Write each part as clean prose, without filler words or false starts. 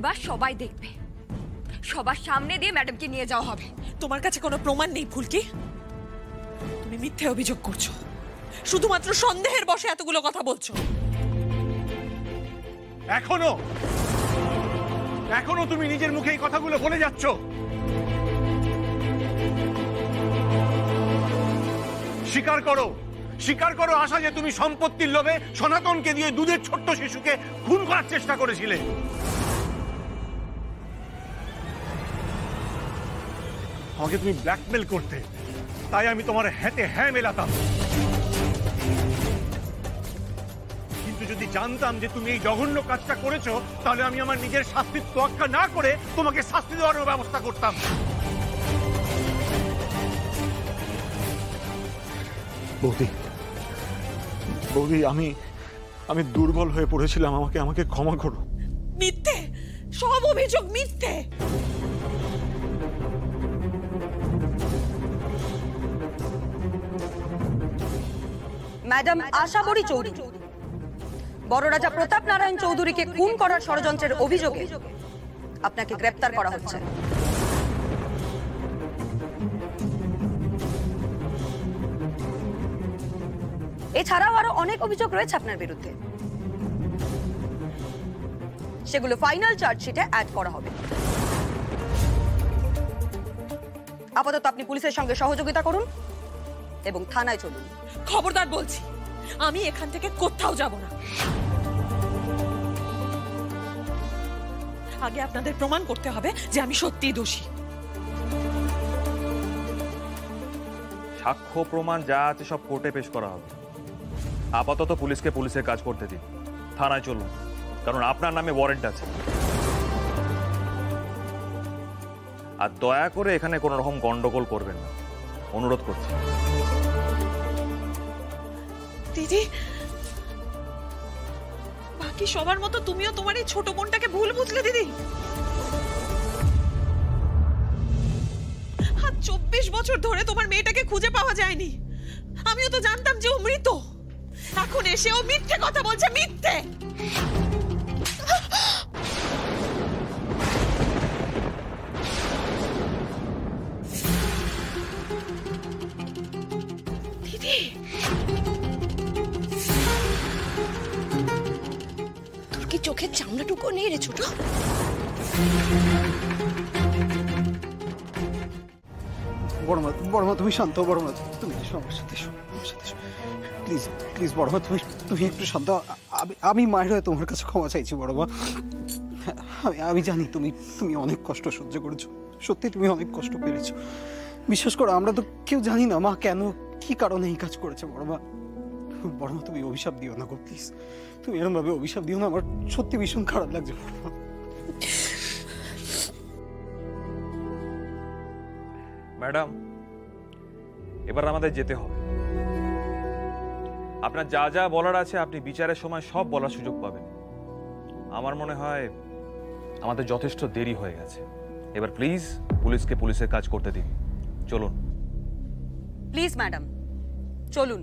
এবার সবাই দেখবে, সবার সামনে দিয়ে ম্যাডামকে নিয়ে যাওয়া হবে। তোমার কাছে কোনো প্রমাণ নেই ফুলকি? তুমি মিথ্যে অভিযোগ করছো, শুধুমাত্র সন্দেহের বশে এতগুলো কথা বলছো। এখনো তুমি নিজের মুখে এই কথাগুলো বলে যাচ্ছ। স্বীকার করো আশা যে তুমি সম্পত্তির লোভে সনাতনকে দিয়ে দুধের ছোট্ট শিশুকে খুন করার চেষ্টা করেছিলে। আমাকে তুমি ব্ল্যাকমেল করতে, তাই আমি তোমার হাতে হ্যাঁ মেলাতাম। কিন্তু যদি জানতাম যে তুমি এই জঘন্য কাজটা করেছো, তাহলে আমি আমার নিজের শাস্তির তোয়াক্কা না করে তোমাকে শাস্তি দেওয়ার ব্যবস্থা করতাম। বৌদি, আমি দুর্বল হয়ে পড়েছিলাম, আমাকে ক্ষমা করো। মিথ্যে, সব অভিযোগ মিথ্যে। ম্যাডাম আশাবরী চৌধুরী বড় রাজা প্রতাপ নারায়ণ চৌধুরীকে খুন করার ষড়যন্ত্রের অভিযোগে আপনাকে গ্রেফতার করা হচ্ছে। এছাড়াও আরো অনেক অভিযোগ রয়েছে আপনার বিরুদ্ধে, সেগুলো ফাইনাল চার্জশিটে অ্যাড করা হবে। আপাতত আপনি পুলিশের সঙ্গে সহযোগিতা করুন এবং থানায় চলুন। খবরদার বলছি, আমি এখান থেকে কোথাও যাব না। আগে আপনাদের প্রমাণ করতে হবে যে আমি সত্যিই দোষী। সাক্ষ্য প্রমাণ যা আছে সব কোর্টে পেশ করা হবে। আপাতত পুলিশকে পুলিশের কাজ করতে দিন, থানায় চলুন, কারণ আপনার নামে ওয়ারেন্ট আছে। আর দয়া করে এখানে কোনো রকম গন্ডগোল করবেন না, অনুরোধ করছি। দিদি, বাকি সবার মতো তুমিও তোমার এই ছোট বোনটাকে ভুল বুঝলে দিদি। আজ 24 বছর ধরে তোমার মেয়েটাকে খুঁজে পাওয়া যায়নি। আমিও তো জানতাম যে ও মৃত। এখন এসে ও মিথ্যে কথা বলছে, মিথ্যে। দিদি, তোর কি চোখের চামড়াটুকু নেই রে ছোট? বড়মা তুমি শান্ত। বড়মা তুমি আমার সাথে প্লিজ প্লিজ বড়মা তুমি একটু শান্ত। আমি মায়ের হয়ে তোমার কাছে ক্ষমা চাইছি বড়মা। আমি জানি তুমি অনেক কষ্ট সহ্য করেছো, সত্যি তুমি অনেক কষ্ট পেরেছো। বিশ্বাস করো, আমরা তো কেউ জানি না মা কেন কি কারণে এই কাজ করেছে। বড়মা তুমি অভিশাপ দিও না গো, প্লিজ। তুমি এরকম ভাবে অভিশাপ দিও না, আমার সত্যি ভীষণ খারাপ লাগছে বড়মা। ম্যাডাম, এবার আমাদের যেতে হবে। আপনার যা যা বলার আছে আপনি বিচারের সময় সব বলার সুযোগ পাবেন। আমার মনে হয় আমাদের যথেষ্ট দেরি হয়ে গেছে। এবার প্লিজ পুলিশকে পুলিশের কাজ করতে দিন, চলুন। প্লিজ ম্যাডাম চলুন,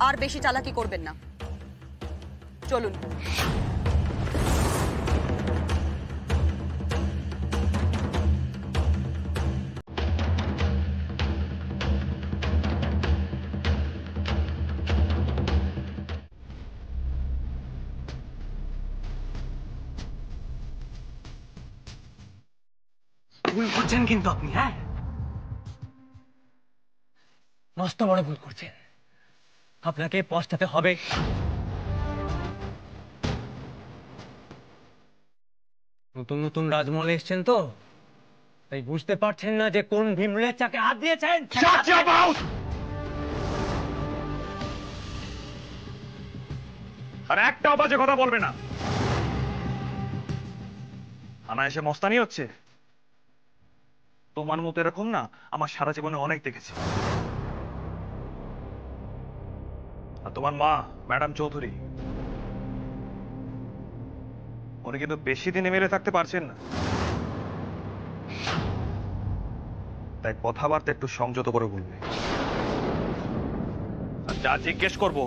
আর বেশি চালাকি করবেন না, চলুন। ভুল করছেন কিন্তু আপনি, হ্যাঁ মস্ত বড় ভুল করছেন। আপনাকে পস্তাতে হবে। নতুন নতুন রাজমহলে এসছেন তো, তাই বুঝতে পারছেন না যে কোন ভীমরের চাকে হাত দিয়েছেন। আর একটাও বাজে কথা বলবে না। থানা এসে মস্তানি হচ্ছে? তোমার মতো এরকম না আমার সারা জীবনে অনেক দেখেছি। আর তোমার মা ম্যাডাম চৌধুরী, উনি কিন্তু বেশি দিন মেরে থাকতে পারছেন না, তাই কথাবার্তা একটু সংযত করে বলবে। আর যা জিজ্ঞেস করবো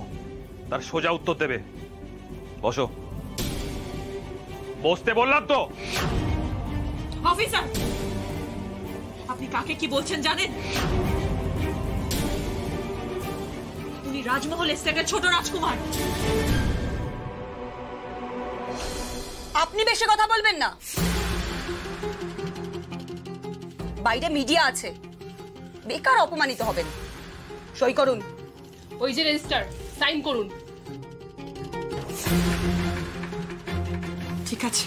তার সোজা উত্তর দেবে। বসো। বসতে বললাম তো। অফিসার, আপনি কাকে কি বলছেন জানেন? উনি রাজমহল এস্টেটের ছোট রাজকুমার। আপনি বেশি কথা বলবেন না, বাইরে মিডিয়া আছে, বেকার অপমানিত হবেন। সই করুন। ওই যে রেজিস্টার, সাইন করুন। ঠিক আছে,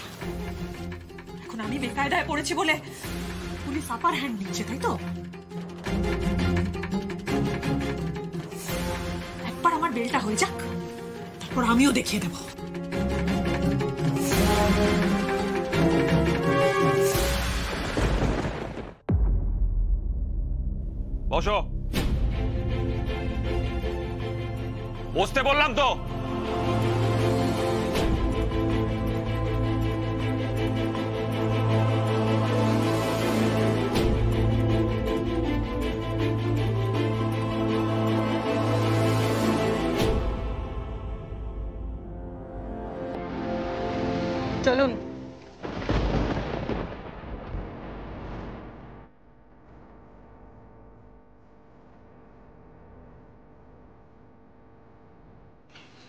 এখন আমি বেকায়দায় পড়েছি বলে পুলিশ আপার হ্যান্ড নিচ্ছে, তাই তো? একবার আমার বেলটা হয়ে যাক, তারপর আমিও দেখিয়ে দেব। বসো। বসতে বললাম তো। চলুন।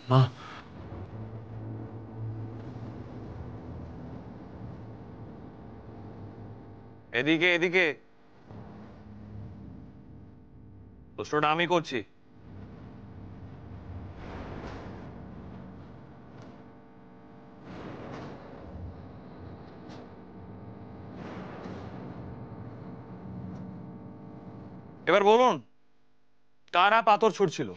মা, এদিকে এদিকে, প্রশ্নটা আমি করছি। এবার বলুন, কারা পাথর ছুটছিল?